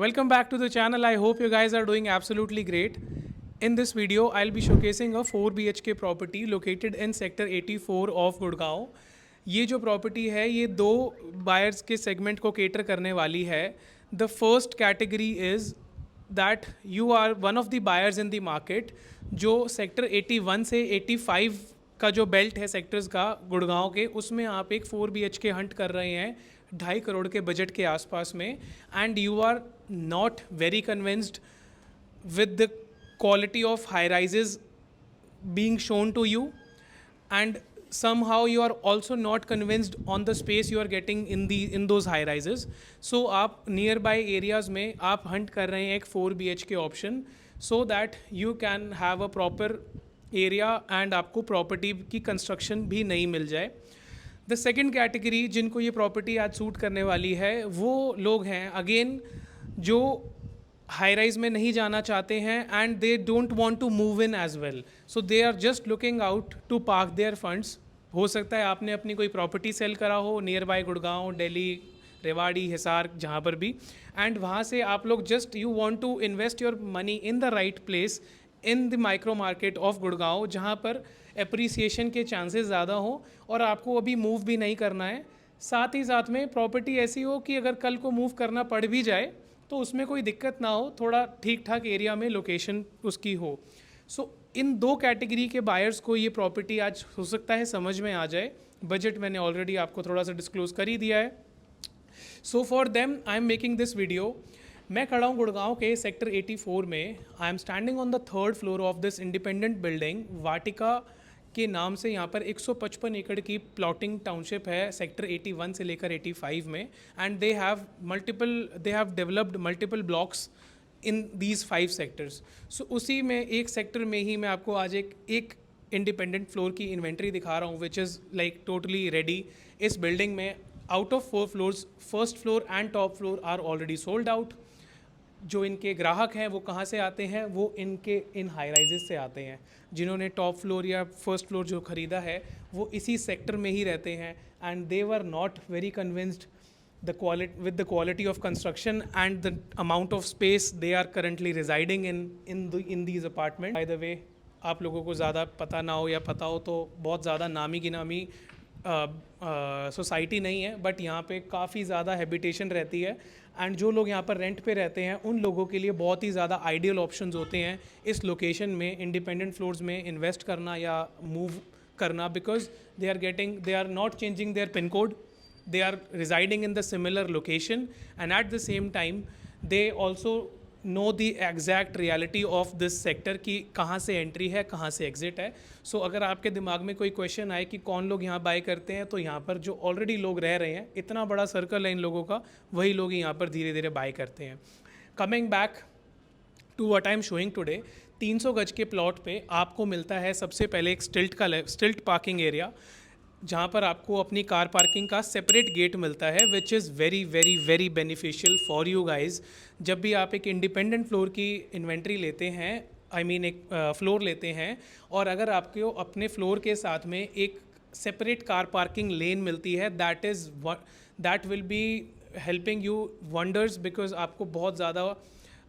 Welcome back to the channel. I hope you guys are doing absolutely great. In this video, I'll be showcasing a 4 BHK property located in sector 84 of Gurgaon. ये जो property है ये दो buyers के segment को cater करने वाली है. The first category is that you are one of the buyers in the market जो सेक्टर 81 से 85 का जो बेल्ट है सेक्टर्स का गुड़गांव के, उसमें आप एक 4 BHK हंट कर रहे हैं 2.5 करोड़ के बजट के आसपास में, and you are not very convinced with the quality of high rises being shown to you, and somehow you are also not convinced on the space you are getting in those high rises. So आप nearby areas में आप hunt कर रहे हैं एक 4 BHK option so that you can have a proper area and आपको property की construction भी नहीं मिल जाए. द सेकेंड कैटेगरी जिनको ये प्रॉपर्टी आज सूट करने वाली है वो लोग हैं अगेन जो हाई राइज में नहीं जाना चाहते हैं and they don't want to move in as well, so they are just looking out to park their funds. हो सकता है आपने अपनी कोई प्रॉपर्टी सेल करा हो नियर बाय गुड़गांव, दिल्ली, रेवाड़ी, हिसार, जहाँ पर भी, एंड वहाँ से आप लोग just you want to invest your money in the right place in the micro market of Gurgaon जहाँ पर एप्रिसिएशन के चांसेस ज़्यादा हो और आपको अभी मूव भी नहीं करना है. साथ ही साथ में प्रॉपर्टी ऐसी हो कि अगर कल को मूव करना पड़ भी जाए तो उसमें कोई दिक्कत ना हो, थोड़ा ठीक ठाक एरिया में लोकेशन उसकी हो. सो इन दो कैटेगरी के बायर्स को ये प्रॉपर्टी आज हो सकता है समझ में आ जाए. बजट मैंने ऑलरेडी आपको थोड़ा सा डिस्क्लोज कर ही दिया है. So for them I am making this video. मैं खड़ा हूँ गुड़गांव के सेक्टर 84 में. I am standing on the third floor of this independent building. Vatika के नाम से यहाँ पर 155 एकड़ की प्लॉटिंग टाउनशिप है सेक्टर 81 से लेकर 85 में, and they have developed multiple blocks in these 5 sectors. So उसी में एक सेक्टर में ही मैं आपको आज एक इंडिपेंडेंट फ्लोर की इन्वेंट्री दिखा रहा हूँ which is like totally ready. इस बिल्डिंग में out of 4 floors, first floor and top floor are already sold out. जो इनके ग्राहक हैं वो कहाँ से आते हैं, वो इन हाई राइजेस से आते हैं. जिन्होंने टॉप फ्लोर या फर्स्ट फ्लोर जो ख़रीदा है वो इसी सेक्टर में ही रहते हैं, and they were not very convinced with the quality of construction and the amount of space they are currently residing in these apartments. By the way, आप लोगों को ज़्यादा पता ना हो या पता हो तो बहुत ज़्यादा नामी गिनामी सोसाइटी नहीं है, बट यहाँ पे काफ़ी ज़्यादा हैबिटेशन रहती है, एंड जो लोग यहाँ पर रेंट पे रहते हैं उन लोगों के लिए बहुत ही ज़्यादा आइडियल ऑप्शंस होते हैं इस लोकेशन में इंडिपेंडेंट फ्लोर्स में इन्वेस्ट करना या मूव करना, because they are not changing their pin code, they are residing in the similar location, and at the same time they also know the exact reality of this sector कि कहाँ से entry है कहाँ से exit है. सो अगर आपके दिमाग में कोई क्वेश्चन आए कि कौन लोग यहाँ बाय करते हैं, तो यहाँ पर जो ऑलरेडी लोग रह रहे हैं, इतना बड़ा सर्कल है इन लोगों का, वही लोग यहाँ पर धीरे धीरे बाय करते हैं. Coming back to what I am showing today, 300 गज के प्लॉट पे आपको मिलता है सबसे पहले एक स्टिल्ट पार्किंग एरिया जहाँ पर आपको अपनी कार पार्किंग का सेपरेट गेट मिलता है, which is very very very beneficial for you guys. जब भी आप एक इंडिपेंडेंट फ्लोर की इन्वेंट्री लेते हैं, आई मीन एक फ्लोर लेते हैं, और अगर आपको अपने फ्लोर के साथ में एक सेपरेट कार पार्किंग लेन मिलती है, that will be helping you wonders, because आपको बहुत ज़्यादा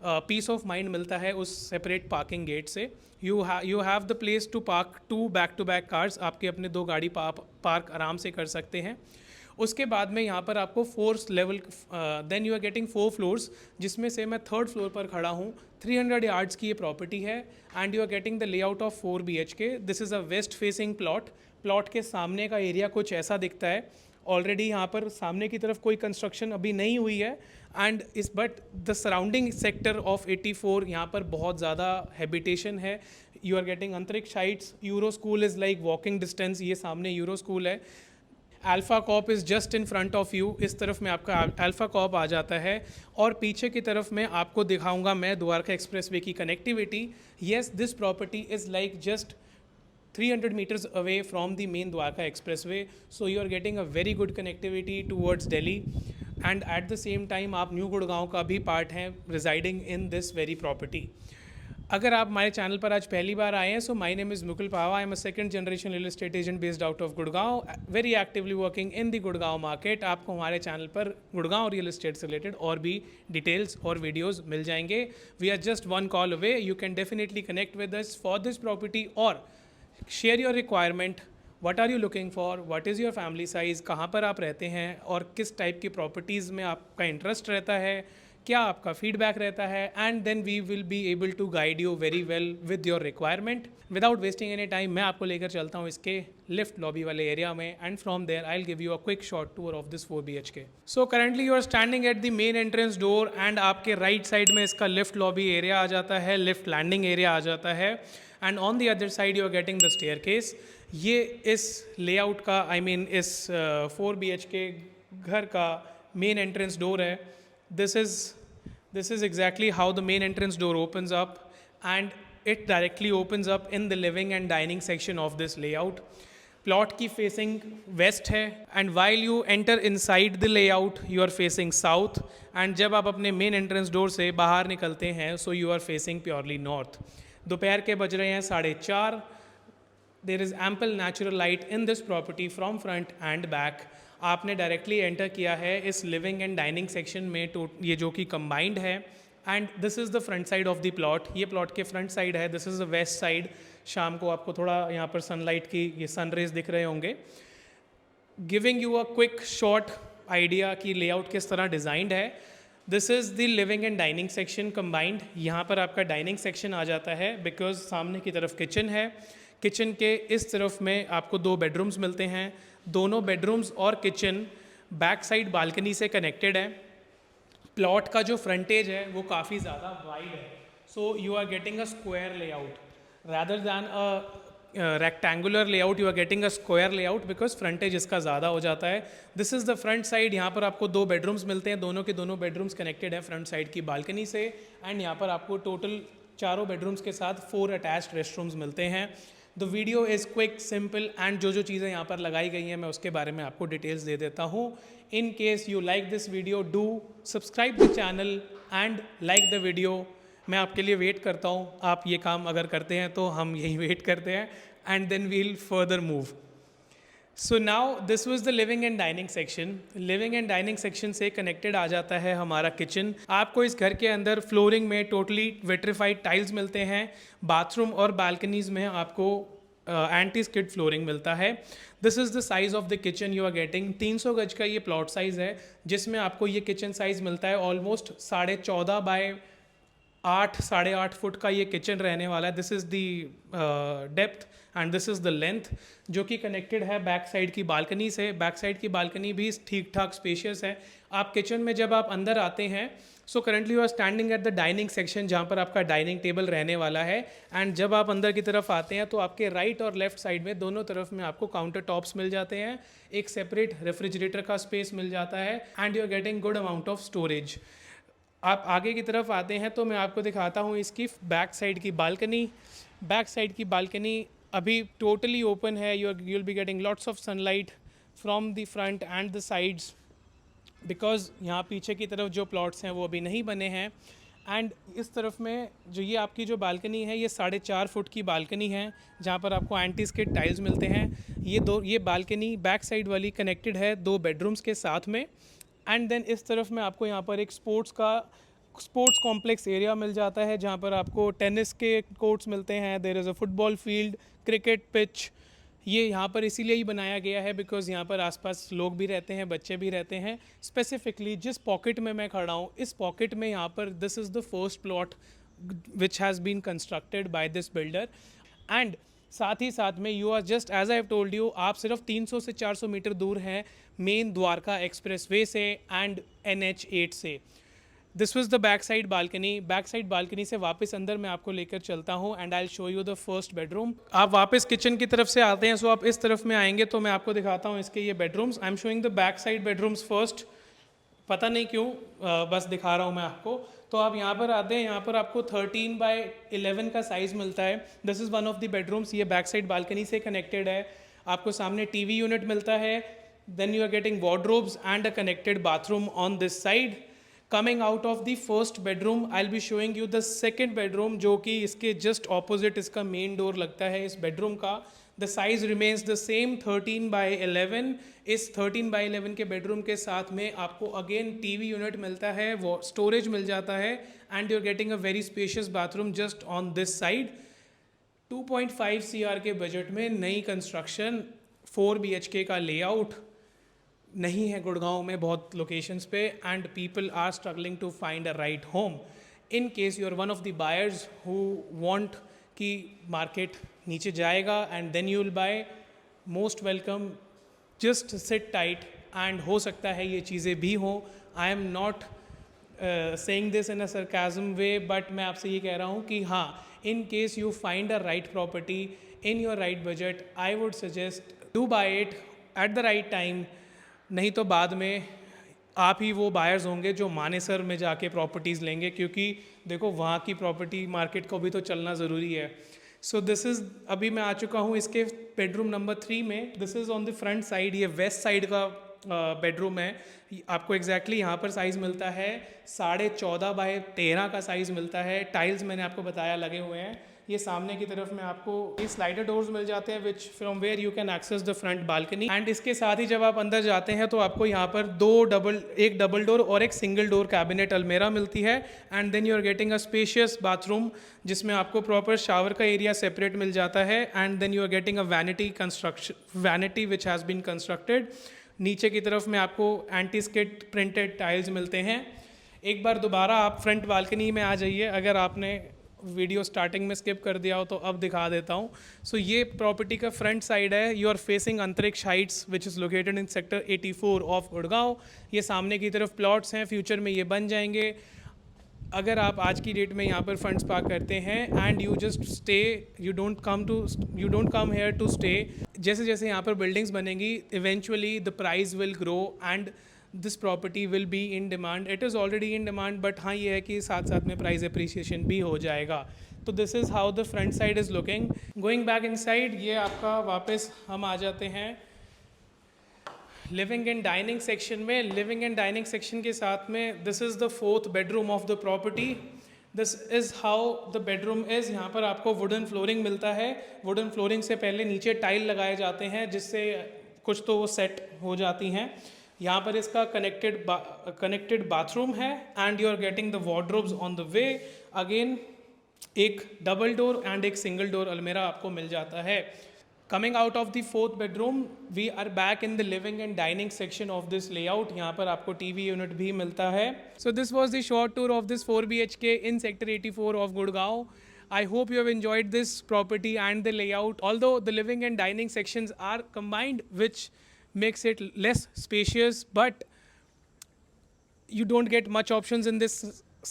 पीस ऑफ माइंड मिलता है उस सेपरेट पार्किंग गेट से. You have the place to park 2 back to back cars. आपके अपने 2 गाड़ी पार्क आराम से कर सकते हैं. उसके बाद में यहाँ पर आपको 4th level, then you are getting 4 floors, जिसमें से मैं 3rd फ्लोर पर खड़ा हूँ. 300 यार्ड्स की ये प्रॉपर्टी है, and you are getting the layout of 4 BHK. This is a west facing plot. Plot के सामने का एरिया कुछ ऐसा दिखता है. ऑलरेडी यहाँ पर सामने की तरफ कोई कंस्ट्रक्शन अभी नहीं हुई है, and but the surrounding sector of 84 यहाँ पर बहुत ज़्यादा हैबिटेशन है. You are getting Antariksh heights. Euro school is like walking distance. ये सामने यूरो स्कूल है. Alpha Corp is just in front of you. इस तरफ में आपका अल्फ़ा कॉप आ जाता है, और पीछे की तरफ में आपको दिखाऊंगा मैं द्वारका एक्सप्रेसवे की connectivity. Yes, this property is like just 300 meters away from the main Dwarka Expressway, so you are getting a very good connectivity towards Delhi, and at the same time आप न्यू गुड़गांव का भी part हैं residing in this very property. अगर आप हमारे channel पर आज पहली बार आए हैं, so my name is Mukul Pawa. I am a second generation real estate agent based out of Gurgaon, very actively working in the Gurgaon market. आपको हमारे चैनल पर गुड़गांव रियल एस्टेट से रिलेटेड और भी डिटेल्स और वीडियोस मिल जाएंगे. We are just one call away. You can definitely connect with us for this property और share your requirement. What are you looking for, what is your family size, कहाँ पर आप रहते हैं और किस टाइप की प्रॉपर्टीज़ में आपका इंटरेस्ट रहता है, क्या आपका फीडबैक रहता है, and then we will be able to guide you very well with your requirement. Without wasting any time मैं आपको लेकर चलता हूँ इसके लिफ्ट लॉबी वाले एरिया में, and from there I will give you a quick short tour of this 4 BHK. So currently you are standing at the main entrance door and आपके right side में इसका लिफ्ट लॉबी एरिया आ जाता है, lift landing area आ जाता है, and on the other side you are getting the staircase. ये इस लेआउट का इस 4 BHK घर का मेन एंट्रेंस डोर है. This is exactly how the main entrance door opens up, and it directly opens up in the living and dining section of this layout. Plot की facing west है, and while you enter inside the layout you are facing south, and जब आप अपने main entrance door से बाहर निकलते हैं so you are facing purely north. दोपहर के बज रहे हैं 4:30. There is ample natural light in this property from front and back. आपने डायरेक्टली एंटर किया है इस लिविंग एंड डाइनिंग सेक्शन में, ये जो कि कंबाइंड है, and this is the front side of the plot. ये प्लॉट के फ्रंट साइड है, this is the west side. शाम को आपको थोड़ा यहाँ पर सनलाइट की ये सन रेज दिख रहे होंगे. Giving you a quick short idea कि लेआउट किस तरह डिज़ाइंड है. This is the living and dining section combined. यहाँ पर आपका डाइनिंग सेक्शन आ जाता है बिकॉज सामने की तरफ किचन है. किचन के इस तरफ में आपको 2 बेडरूम्स मिलते हैं. दोनों बेडरूम्स और किचन बैक साइड बालकनी से कनेक्टेड है. प्लॉट का जो फ्रंटेज है वो काफ़ी ज़्यादा वाइड है, so you are getting a square layout rather than a rectangular layout. You are getting a square layout because frontage इसका ज़्यादा हो जाता है. This is the front side. यहाँ पर आपको 2 बेडरूम्स मिलते हैं, दोनों के दोनों बेडरूम्स कनेक्टेड है फ्रंट साइड की बालकनी से, एंड यहाँ पर आपको टोटल 4 बेडरूम्स के साथ 4 अटैच्ड रेस्टरूम्स मिलते हैं. The video is quick simple, and जो चीज़ें यहाँ पर लगाई गई हैं मैं उसके बारे में आपको डिटेल्स दे देता हूँ. इन case you like this video, do subscribe the channel and like the video. मैं आपके लिए वेट करता हूँ. आप ये काम अगर करते हैं तो हम यही वेट करते हैं, and then we'll further move. So now this was the living and dining section. Living and dining section से कनेक्टेड आ जाता है हमारा किचन. आपको इस घर के अंदर फ्लोरिंग में टोटली विट्रीफाइड टाइल्स मिलते हैं. बाथरूम और बालकनीज में आपको एंटी स्किड फ्लोरिंग मिलता है. This is the size of the kitchen you are getting. 300 गज का ये प्लॉट साइज़ है जिसमें आपको ये किचन साइज़ मिलता है. ऑलमोस्ट 14.5 बाय 8 8.5 फुट का ये किचन रहने वाला है. This is the depth and this is the length, जो कि कनेक्टेड है बैक साइड की बालकनी से. बैक साइड की बालकनी भी ठीक ठाक स्पेशियस है. आप किचन में जब आप अंदर आते हैं, so currently you are standing at the dining section जहाँ पर आपका डाइनिंग टेबल रहने वाला है, एंड जब आप अंदर की तरफ आते हैं तो आपके राइट और लेफ्ट साइड में दोनों तरफ में आपको काउंटर टॉप्स मिल जाते हैं. एक सेपरेट रेफ्रिजरेटर का स्पेस मिल जाता है, and you are getting good amount of storage. आप आगे की तरफ आते हैं तो मैं आपको दिखाता हूँ इसकी बैक साइड की बालकनी. बैक साइड की बालकनी अभी टोटली ओपन है. You will be getting lots of sunlight from the front end the sides, because यहाँ पीछे की तरफ जो प्लॉट्स हैं वो अभी नहीं बने हैं. एंड इस तरफ में जो ये आपकी जो बालकनी है ये 4.5 फुट की बालकनी है जहाँ पर आपको एंटी स्किड टाइल्स मिलते हैं. ये बालकनी बैक साइड वाली कनेक्टेड है 2 बेडरूम्स के साथ में. एंड देन इस तरफ में आपको यहाँ पर एक स्पोर्ट्स कॉम्प्लेक्स एरिया मिल जाता है जहाँ पर आपको टेनिस के कोर्ट्स मिलते हैं. There is a football field, cricket pitch. ये यहाँ पर इसीलिए ही बनाया गया है बिकॉज़ यहाँ पर आसपास लोग भी रहते हैं, बच्चे भी रहते हैं. स्पेसिफिकली जिस पॉकेट में मैं खड़ा हूँ, इस पॉकेट में यहाँ पर this is the first plot which has been constructed by this builder. And साथ ही साथ में you are just as I have told you, आप सिर्फ 300 से 400 मीटर दूर हैं मेन द्वारका एक्सप्रेसवे से एंड NH8 से. This was the back side balcony. Back side balcony से वापस अंदर मैं आपको लेकर चलता हूँ, and I will show you the first bedroom. आप वापस किचन की तरफ से आते हैं, सो आप इस तरफ में आएंगे तो मैं आपको दिखाता हूँ इसके ये bedrooms. I am showing the back side bedrooms first. पता नहीं क्यों बस दिखा रहा हूँ मैं आपको. तो आप यहाँ पर आते हैं, यहाँ पर आपको 13 बाय 11 का साइज़ मिलता है. This is one of the bedrooms. ये बैक साइड बालकनी से कनेक्टेड है. आपको सामने TV यूनिट मिलता है. Then you are getting wardrobes and a connected bathroom on this side. Coming out of the first bedroom I will be showing you the second bedroom, जो कि इसके just opposite इसका main door लगता है इस bedroom का। The size remains the same 13x11। इस 13x11 के बेडरूम के साथ में आपको अगेन टीवी यूनिट मिलता है, वो स्टोरेज मिल जाता है, and you are getting a very spacious bathroom just on this side. 2.5 CR के बजट में नई कंस्ट्रक्शन 4 BHK का लेआउट नहीं है गुड़गांव में बहुत लोकेशंस पे, and people are struggling to find a right home. In case you are one of the buyers who want कि मार्केट नीचे जाएगा and then you will buy, most welcome, just sit tight, and हो सकता है ये चीज़ें भी हों। I am not saying this in a sarcasm way, but मैं आपसे ये कह रहा हूँ कि हाँ, in case you find a right property in your right budget, I would suggest do buy it at the right time। नहीं तो बाद में आप ही वो बायर्स होंगे जो मानेसर में जाके प्रॉपर्टीज़ लेंगे, क्योंकि देखो वहाँ की प्रॉपर्टी मार्केट को भी तो चलना ज़रूरी है। सो दिस इज़, अभी मैं आ चुका हूँ इसके बेडरूम नंबर 3 में। This is on the front side, ये वेस्ट साइड का बेडरूम है। आपको एग्जैक्टली यहाँ पर साइज़ मिलता है 14.5x13 का साइज़ मिलता है। टाइल्स मैंने आपको बताया लगे हुए हैं। ये सामने की तरफ में आपको ये स्लाइडर डोर्स मिल जाते हैं, which from where you can access the front balcony. And इसके साथ ही जब आप अंदर जाते हैं तो आपको यहाँ पर एक डबल डोर और एक सिंगल डोर कैबिनेट अलमेरा मिलती है, and then you are getting a spacious bathroom जिसमें आपको प्रॉपर शावर का एरिया सेपरेट मिल जाता है, and then you are getting a vanity which has been constructed. नीचे की तरफ में आपको एंटी स्किड प्रिंटेड टाइल्स मिलते हैं। एक बार दोबारा आप फ्रंट बालकनी में आ जाइए, अगर आपने वीडियो स्टार्टिंग में स्किप कर दिया हो तो अब दिखा देता हूँ। सो ये प्रॉपर्टी का फ्रंट साइड है। यू आर फेसिंग अंतरिक्ष Heights which is located in sector 84 of Gurgaon. ये सामने की तरफ प्लॉट्स हैं, फ्यूचर में ये बन जाएंगे। अगर आप आज की डेट में यहाँ पर फंड्स पार्क करते हैं and you just stay, you don't come here to stay, जैसे जैसे यहाँ पर बिल्डिंग्स बनेंगी eventually the price will grow and this property will be in demand. It is already in demand, but हाँ ये है कि साथ साथ में प्राइस अप्रिसिएशन भी हो जाएगा। तो this is how the front side is looking. Going back in side, ये आपका वापस हम आ जाते हैं लिविंग एंड डाइनिंग सेक्शन में। लिविंग एंड डाइनिंग सेक्शन के साथ में this is the 4th bedroom of the property. This is how the bedroom is. यहाँ पर आपको वुडन फ्लोरिंग मिलता है। वुडन फ्लोरिंग से पहले नीचे टाइल लगाए जाते हैं जिससे कुछ तो वो सेट हो जाती हैं। यहाँ पर इसका कनेक्टेड बाथरूम है, and you are getting the wardrobes on the way. Again एक डबल डोर एंड एक सिंगल डोर अलमेरा आपको मिल जाता है। Coming out of the 4th bedroom, we are back in the living and dining section of this layout. यहाँ पर आपको TV unit भी मिलता है। So this was the short tour of this 4 BHK in sector 84 of Gurgaon. I hope you have enjoyed this property and the layout. Although the living and dining sections are combined, which makes it less spacious, but you don't get much options in this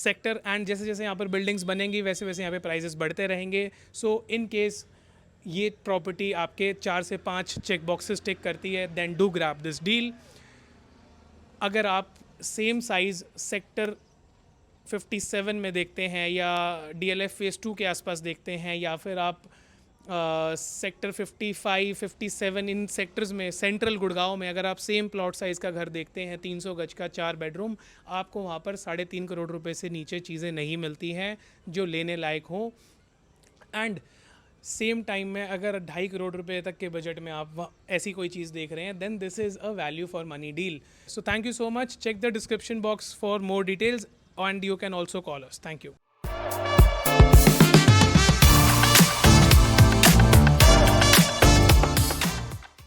sector. And जैसे जैसे यहाँ पर buildings बनेंगी वैसे वैसे यहाँ पे prices बढ़ते रहेंगे। So in case ये प्रॉपर्टी आपके 4 से 5 चेक बॉक्सेस टिक करती है, then do grab this deal. अगर आप सेम साइज़ सेक्टर 57 में देखते हैं या DLF फेज़ 2 के आसपास देखते हैं, या फिर आप सेक्टर 55, 57 इन सेक्टर्स में सेंट्रल गुड़गांव में अगर आप सेम प्लॉट साइज़ का घर देखते हैं 300 गज का 4 बेडरूम, आपको वहाँ पर 3.5 करोड़ रुपए से नीचे चीज़ें नहीं मिलती हैं जो लेने लायक हों। एंड सेम टाइम में अगर 2.5 करोड़ रुपए तक के बजट में आप ऐसी कोई चीज़ देख रहे हैं, then this is a value for money deal. So thank you so much. Check the description box for more details and you can also call us. Thank you.